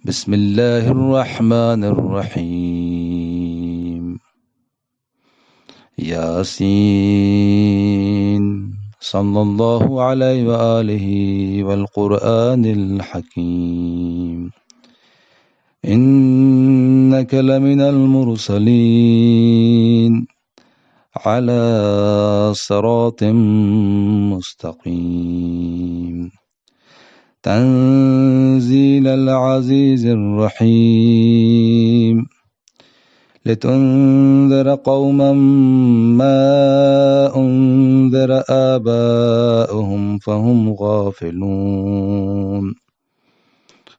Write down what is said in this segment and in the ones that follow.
بسم الله الرحمن الرحيم. ياسين صلى الله عليه وآله والقرآن الحكيم. إنك لمن المرسلين على صراط مستقيم. تنزيل العزيز الرحيم. لتنذر قوما ما أنذر آباؤهم فهم غافلون.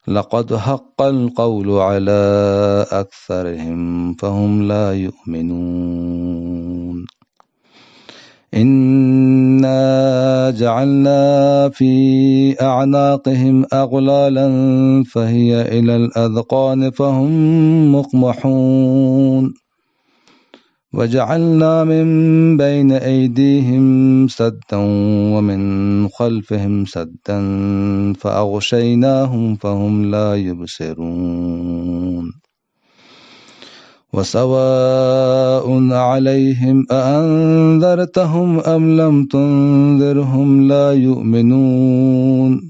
لقد حق القول على أكثرهم فهم لا يؤمنون. إنا جعلنا في أعناقهم أغلالا فهي إلى الأذقان فهم مقمحون. وجعلنا من بين أيديهم سدا ومن خلفهم سدا فأغشيناهم فهم لا يبصرون. وسواء عليهم أأنذرتهم أم لم تنذرهم لا يؤمنون.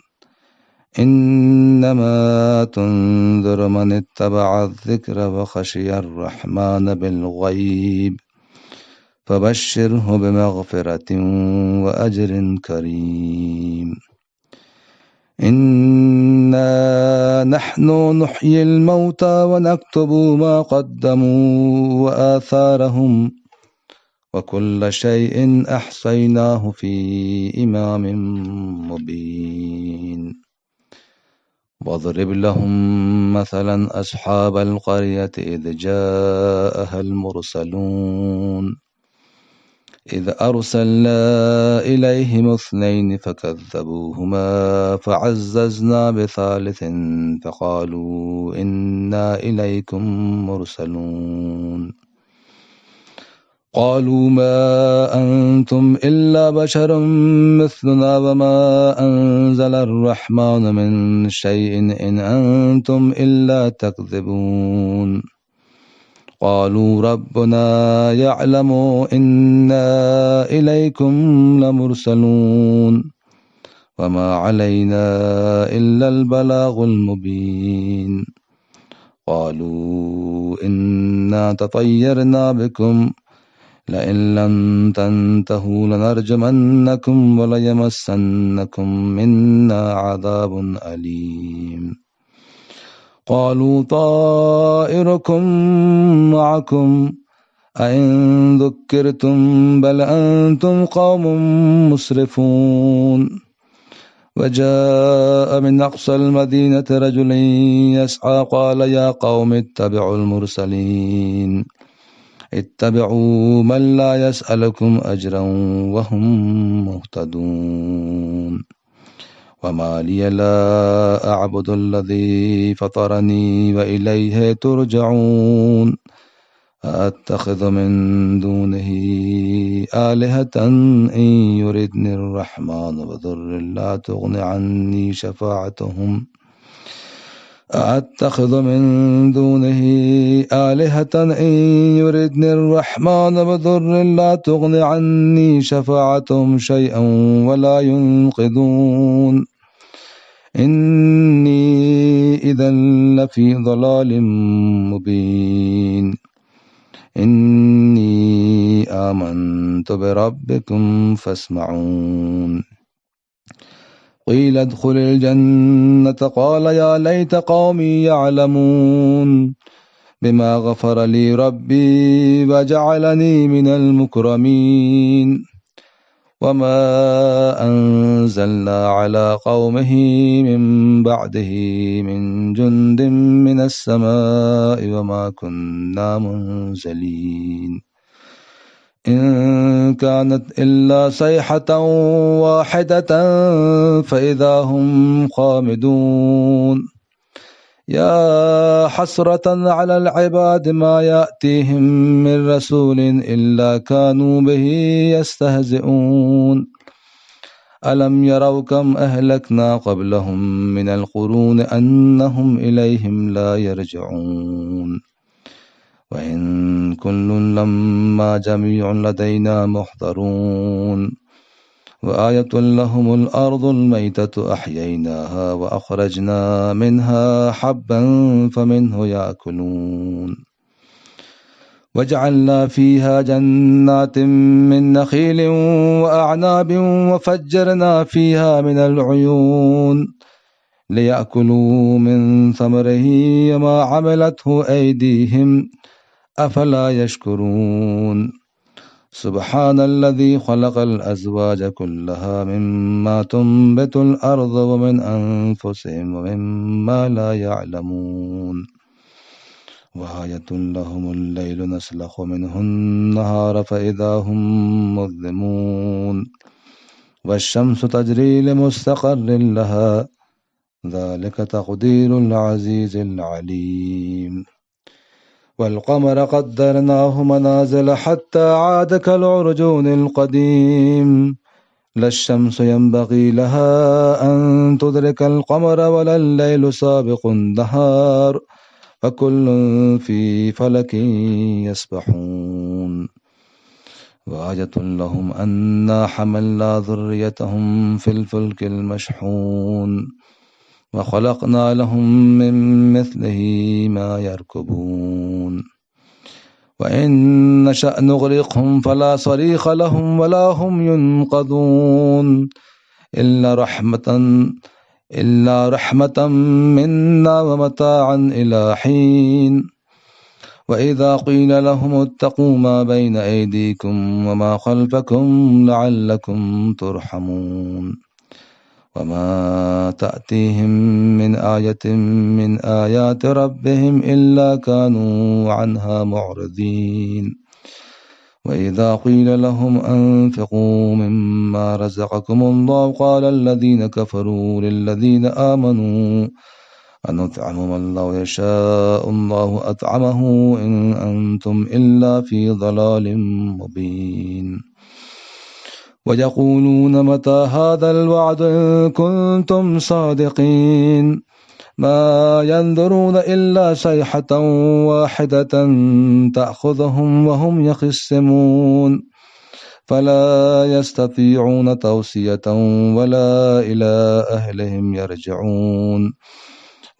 إنما تنذر من اتبع الذكر وخشي الرحمن بالغيب فبشره بمغفرة وأجر كريم. إنا نحن نحيي الموتى ونكتب ما قدموا وآثارهم وكل شيء أحصيناه في إمام مبين. واضرب لهم مثلا أصحاب القرية إذ جاءها المرسلون إذ أرسلنا إليهم اثنين فكذبوهما فعززنا بثالث فقالوا إنا إليكم مرسلون. قالوا ما أنتم إلا بشر مثلنا وما أنزل الرحمن من شيء إن أنتم إلا تكذبون. قالوا ربنا يعلم إنا إليكم لمرسلون وما علينا إلا البلاغ المبين. قالوا إنا تطيرنا بكم لئن لم تنتهوا لنرجمنكم وليمسنكم منا عذاب أليم. قالوا طائركم معكم أئن ذكرتم بل أنتم قوم مسرفون. وجاء من أقصى المدينة رجل يسعى قال يا قوم اتبعوا المرسلين اتبعوا من لا يسألكم أجرا وهم مهتدون. وما لي لا أعبد الذي فطرني وإليه ترجعون. أتخذ من دونه آلهة إن يردني الرحمن بضر لا تغن عني شفاعتهم أتخذ من دونه آلهة إن يردني الرحمن بضر لا تغن عني شفاعتهم شيئا ولا ينقذون. إني إذا لفي ضلال مبين. إني آمنت بربكم فاسمعون. قيل ادخل الجنة قال يا ليت قومي يعلمون بما غفر لي ربي وجعلني من المكرمين. وما أنزلنا على قومه من بعده من جند من السماء وما كنا منزلين. إن كانت إلا صيحة واحدة فإذا هم خامدون. يا حسرة على العباد ما يأتيهم من رسول إلا كانوا به يستهزئون. ألم يروا كم أهلكنا قبلهم من القرون أنهم إليهم لا يرجعون وإن كل لما جميع لدينا محضرون وآية لهم الأرض الميتة أحييناها وأخرجنا منها حبا فمنه يأكلون وجعلنا فيها جنات من نخيل وأعناب وفجرنا فيها من العيون ليأكلوا من ثمره وما عملته أيديهم أفلا يشكرون سبحان الذي خلق الأزواج كلها مما تنبت الأرض ومن أنفسهم ومما لا يعلمون وآية لهم الليل نسلخ منه النهار فإذا هم مظلمون والشمس تجري لمستقر لها ذلك تقدير العزيز العليم والقمر قدرناه منازل حتى عاد كالعرجون القديم لا الشمس ينبغي لها أن تدرك القمر ولا الليل سابق النهار فكل في فلك يسبحون وآية لهم أنا حملنا ذريتهم في الفلك المشحون وخلقنا لهم من مثله ما يركبون وإن نشأ نغرقهم فلا صريخ لهم ولا هم ينقذون إلا رحمة منا ومتاعا إلى حين وإذا قيل لهم اتقوا ما بين أيديكم وما خلفكم لعلكم ترحمون وما تأتيهم من آية من آيات ربهم إلا كانوا عنها معرضين وإذا قيل لهم أنفقوا مما رزقكم الله قال الذين كفروا للذين آمنوا أنطعم من لو يشاء الله أطعمه إن أنتم إلا في ضلال مبين ويقولون متى هذا الوعد إن كنتم صادقين ما ينظرون إلا صيحة واحدة تأخذهم وهم يخصمون فلا يستطيعون توصية ولا إلى أهلهم يرجعون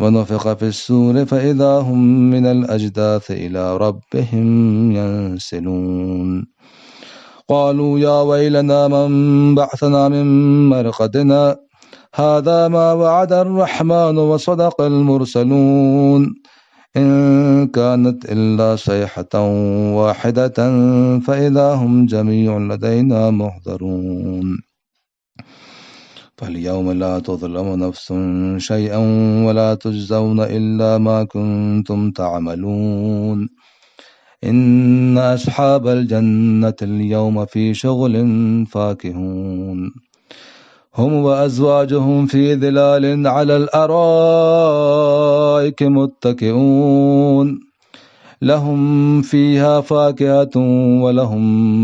ونفخ في السور فإذا هم من الأجداث إلى ربهم ينسلون قالوا يا ويلنا من بعثنا من مرقدنا هذا ما وعد الرحمن وصدق المرسلون إن كانت إلا صيحة واحدة فإذا هم جميع لدينا محضرون فاليوم لا تظلم نفس شيئا ولا تجزون إلا ما كنتم تعملون إن أصحاب الجنة اليوم في شغل فاكهون هم وأزواجهم في ظلال على الأرائك متكئون لهم فيها فاكهة ولهم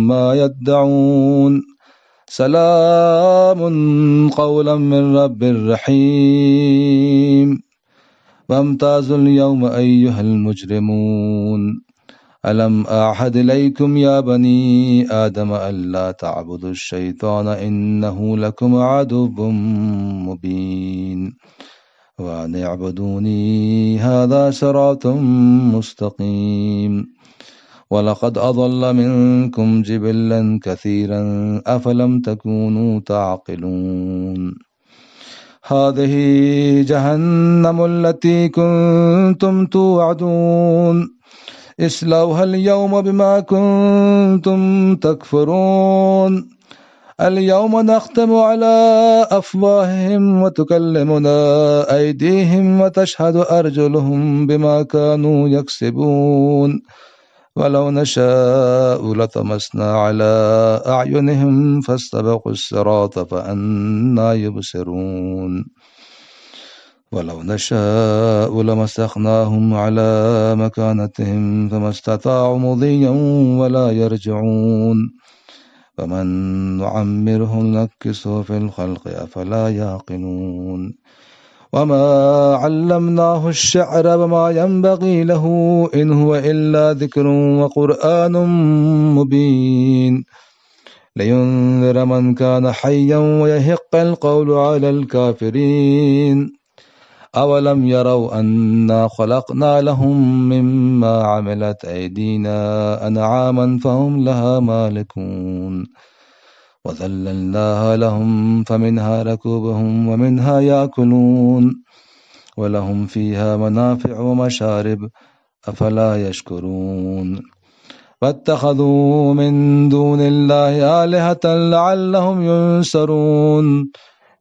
ما يدعون سلام قولا من رب رحيم وامتازوا اليوم أيها المجرمون ألم أعهد إليكم يا بني آدم ألا تعبدوا الشيطان إنه لكم عدو مبين وأن اعبدوني هذا صراط مستقيم ولقد أضل منكم جبلا كثيرا أفلم تكونوا تعقلون هذه جهنم التي كنتم توعدون اصلوها اليوم بما كنتم تكفرون اليوم نختم على أفواههم وتكلمنا أيديهم وتشهد أرجلهم بما كانوا يكسبون ولو نشاء لطمسنا على أعينهم فاستبقوا الصراط فأنى يبصرون ولو نشاء لمسخناهم على مكانتهم فما استطاعوا مضيا ولا يرجعون فمن نعمره ننكسه في الخلق أفلا يعقلون وما علمناه الشعر وما ينبغي له إن هو إلا ذكر وقرآن مبين لينذر من كان حيا ويحق القول على الكافرين أولم يروا أنا خلقنا لهم مما عملت أيدينا أنعاما فهم لها مالكون وذللناها لهم فمنها ركوبهم ومنها يأكلون ولهم فيها منافع ومشارب أفلا يشكرون واتخذوا من دون الله آلهة لعلهم ينصرون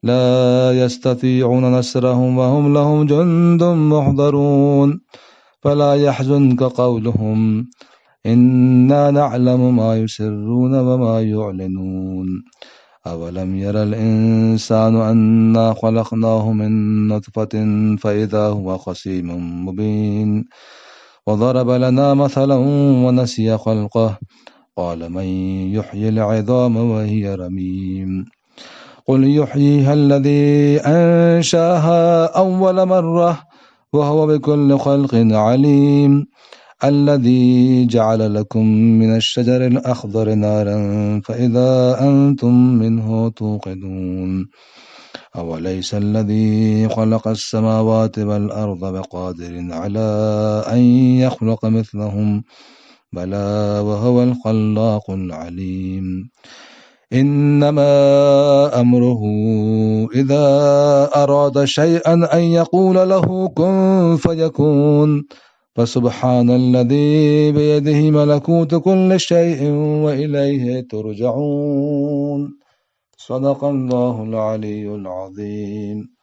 لا يستطيعون نصرهم وهم لهم جند محضرون فلا يحزنك قولهم إنا نعلم ما يسرون وما يعلنون أولم ير الإنسان أنا خلقناه من نطفة فإذا هو خصيم مبين وضرب لنا مثلا ونسي خلقه قال من يحيي العظام وهي رميم قل يحييها الذي أنشاها أول مرة وهو بكل خلق عليم الذي جعل لكم من الشجر الأخضر نارا فإذا أنتم منه توقدون أوليس الذي خلق السماوات والأرض بقادر على أن يخلق مثلهم بلى وهو الخلاق العليم إنما أمره إذا أراد شيئا أن يقول له كن فيكون فسبحان الذي بيده ملكوت كل شيء وإليه ترجعون صدق الله العلي العظيم.